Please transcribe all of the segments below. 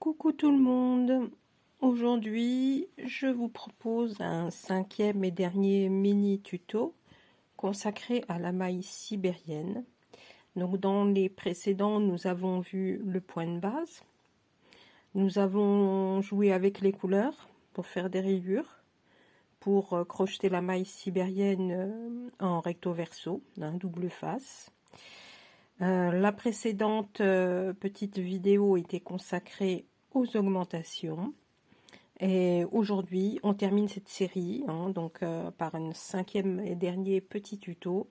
Coucou tout le monde. Aujourd'hui, je vous propose un 5e et dernier mini tuto consacré à la maille sibérienne. Donc dans les précédents, nous avons vu le point de base. Nous avons joué avec les couleurs pour faire des rayures, pour crocheter la maille sibérienne en recto verso, double face. La précédente petite vidéo était consacrée aux augmentations et aujourd'hui on termine cette série par un 5e et dernier petit tuto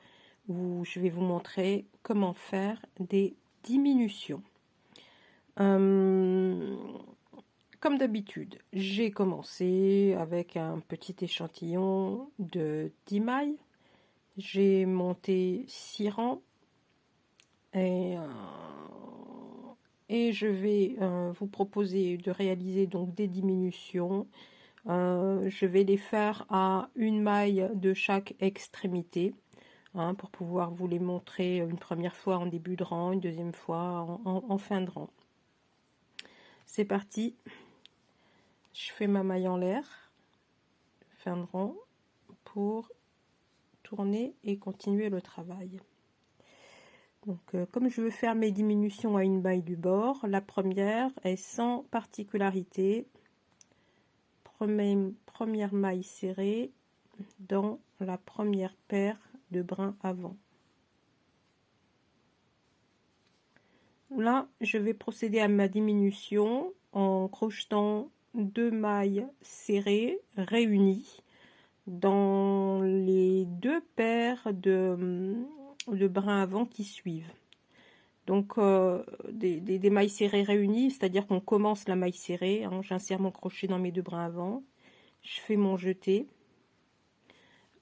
où je vais vous montrer comment faire des diminutions. Comme d'habitude, j'ai commencé avec un petit échantillon de 10 mailles, j'ai monté 6 rangs et je vais vous proposer de réaliser donc des diminutions. Je vais les faire à une maille de chaque extrémité pour pouvoir vous les montrer une première fois en début de rang, une deuxième fois en fin de rang. C'est parti. Je fais ma maille en l'air, fin de rang, pour tourner et continuer le travail. Donc, comme je veux faire mes diminutions à une maille du bord, la première est sans particularité. Première maille serrée dans la première paire de brins avant. Là, je vais procéder à ma diminution en crochetant 2 mailles serrées réunies dans les 2 paires de brins avant qui suivent. Donc des mailles serrées réunies, c'est-à-dire qu'on commence la maille serrée, j'insère mon crochet dans mes 2 brins avant, je fais mon jeté.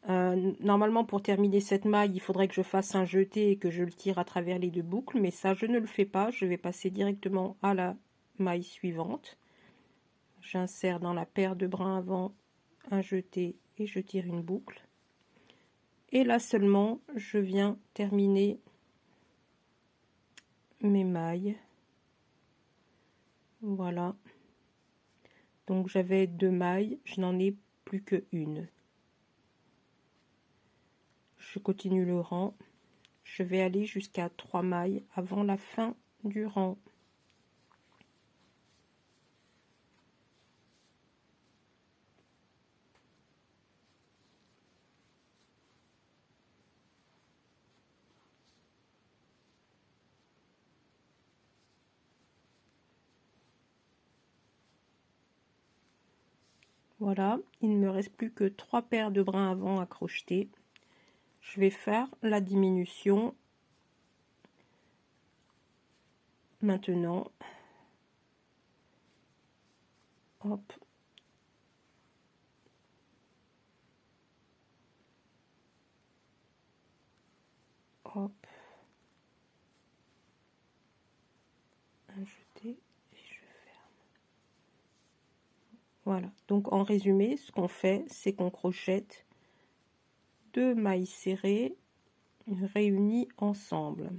Normalement pour terminer cette maille, il faudrait que je fasse un jeté et que je le tire à travers les 2 boucles, mais ça je ne le fais pas, je vais passer directement à la maille suivante. J'insère dans la paire de brins avant un jeté et je tire une boucle. Et là seulement, je viens terminer mes mailles. Voilà. Donc j'avais 2 mailles, je n'en ai plus que une. Je continue le rang. Je vais aller jusqu'à 3 mailles avant la fin du rang. Voilà, il ne me reste plus que 3 paires de brins avant à crocheter. Je vais faire la diminution maintenant. Hop. Hop. Un jeté et je ferme. Voilà, donc en résumé, ce qu'on fait, c'est qu'on crochette 2 mailles serrées réunies ensemble.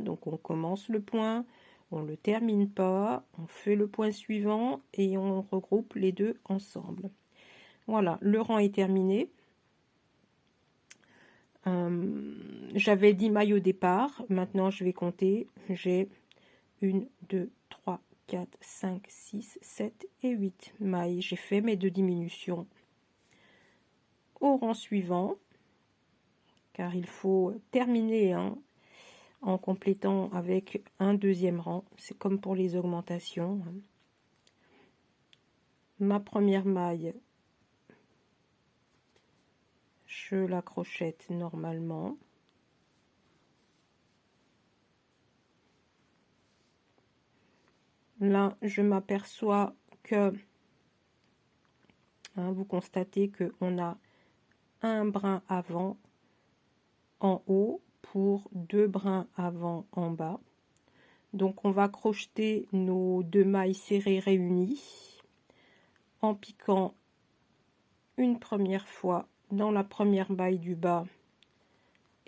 Donc on commence le point, on le termine pas, on fait le point suivant et on regroupe les 2 ensemble. Voilà, le rang est terminé. J'avais 10 mailles au départ, maintenant je vais compter, j'ai 1, 2, 3, 4, 5, 6, 7 et 8 mailles. J'ai fait mes 2 diminutions au rang suivant, car il faut terminer en complétant avec un deuxième rang. C'est comme pour les augmentations. Ma première maille, je la crochette normalement. Là, je m'aperçois que vous constatez que on a un brin avant en haut pour 2 brins avant en bas. Donc on va crocheter nos 2 mailles serrées réunies en piquant une première fois dans la première maille du bas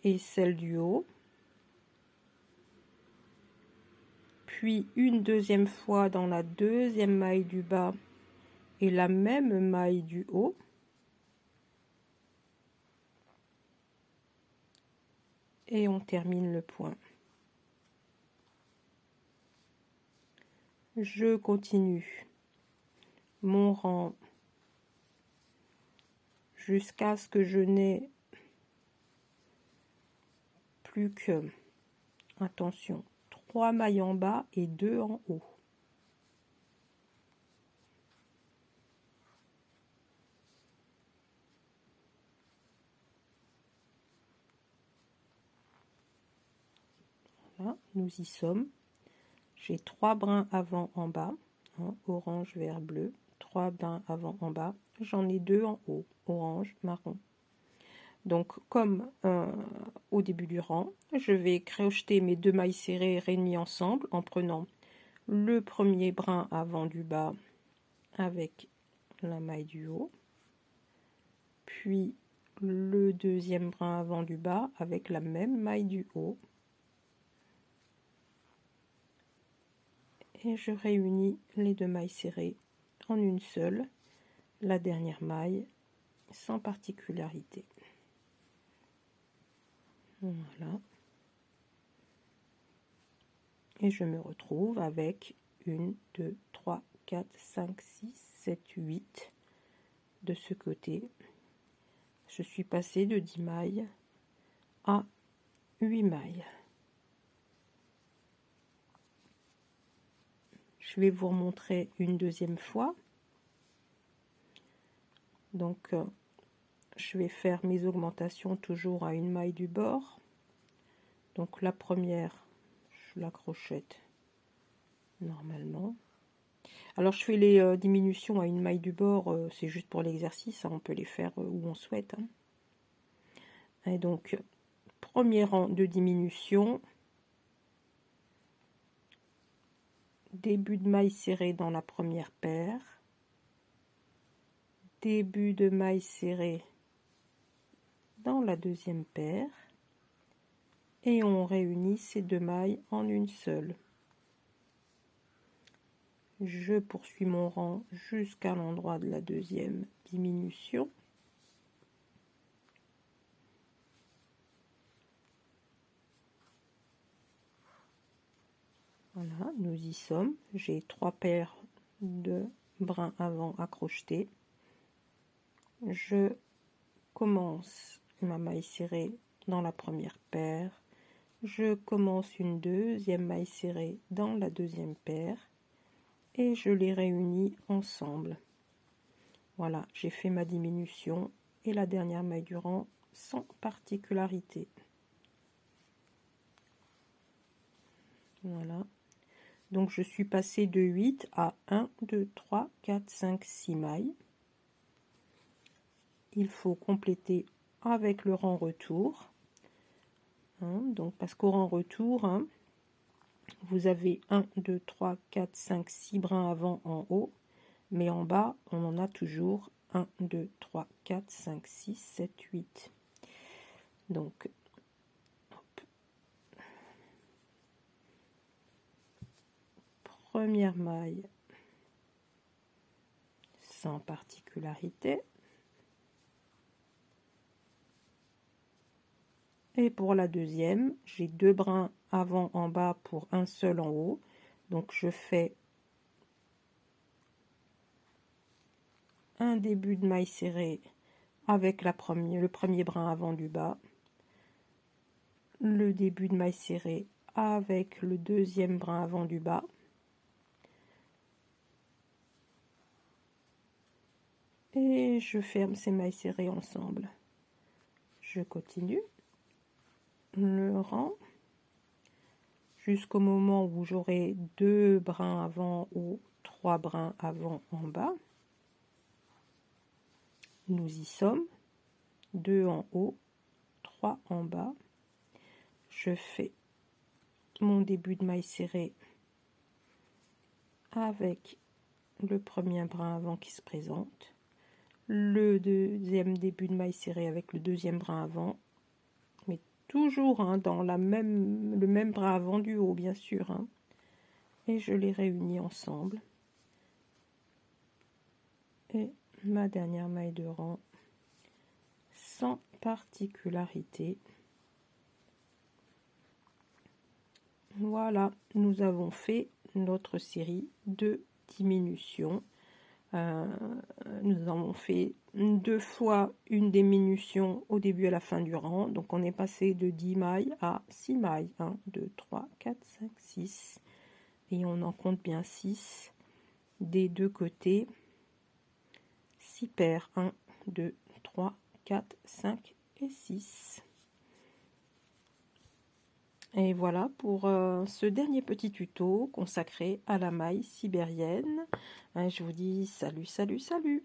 et celle du haut, puis une deuxième fois dans la deuxième maille du bas et la même maille du haut. Et on termine le point. Je continue mon rang jusqu'à ce que je n'ai plus que, attention, 3 mailles en bas et 2 en haut. Voilà, nous y sommes. J'ai 3 brins avant en bas, hein, orange, vert, bleu, 3 brins avant en bas, j'en ai 2 en haut, orange, marron. Donc comme au début du rang, je vais crocheter mes 2 mailles serrées réunies ensemble en prenant le premier brin avant du bas avec la maille du haut, puis le deuxième brin avant du bas avec la même maille du haut, et je réunis les 2 mailles serrées en une seule, la dernière maille sans particularité. Voilà. Et je me retrouve avec 1, 2, 3, 4, 5, 6, 7, 8 de ce côté. Je suis passée de 10 mailles à 8 mailles. Je vais vous remontrer une deuxième fois. Donc, je vais faire mes augmentations toujours à une maille du bord. Donc la première, je la crochette normalement. Alors je fais les diminutions à une maille du bord, c'est juste pour l'exercice, hein, on peut les faire où on souhaite. Hein. Et donc, premier rang de diminution, début de maille serrée dans la première paire, début de maille serrée dans la deuxième paire, et on réunit ces 2 mailles en une seule. Je poursuis mon rang jusqu'à l'endroit de la deuxième diminution. Voilà, nous y sommes. J'ai 3 paires de brins avant à crocheter. Je commence ma maille serrée dans la première paire. Je commence une deuxième maille serrée dans la deuxième paire et je les réunis ensemble. Voilà, j'ai fait ma diminution et la dernière maille du rang sans particularité. Voilà. Donc je suis passée de 8 à 1, 2, 3, 4, 5, 6 mailles. Il faut compléter avec le rang retour. Hein, donc parce qu'au rang retour, hein, vous avez 1, 2, 3, 4, 5, 6 brins avant en haut, mais en bas, on en a toujours 1, 2, 3, 4, 5, 6, 7, 8. Donc, hop. Première maille sans particularité. Et pour la deuxième, j'ai 2 brins avant en bas pour un seul en haut. Donc je fais un début de maille serrée avec le premier brin avant du bas, le début de maille serrée avec le deuxième brin avant du bas, et je ferme ces mailles serrées ensemble. Je continue le rang jusqu'au moment où j'aurai 2 brins avant ou 3 brins avant en bas. Nous y sommes, 2 en haut, 3 en bas. Je fais mon début de maille serrée avec le premier brin avant qui se présente, le deuxième début de maille serrée avec le deuxième brin avant, mais toujours hein, dans le même brin avant du haut, bien sûr. Hein. et je les réunis ensemble. Et ma dernière maille de rang sans particularité. Voilà, nous avons fait notre série de diminutions. Nous avons fait 2 fois une diminution au début et à la fin du rang. Donc on est passé de 10 mailles à 6 mailles. 1, 2, 3, 4, 5, 6. Et on en compte bien 6 des deux côtés. 6 paires. 1, 2, 3, 4, 5 et 6. Et voilà pour ce dernier petit tuto consacré à la maille sibérienne. Je vous dis salut, salut, salut!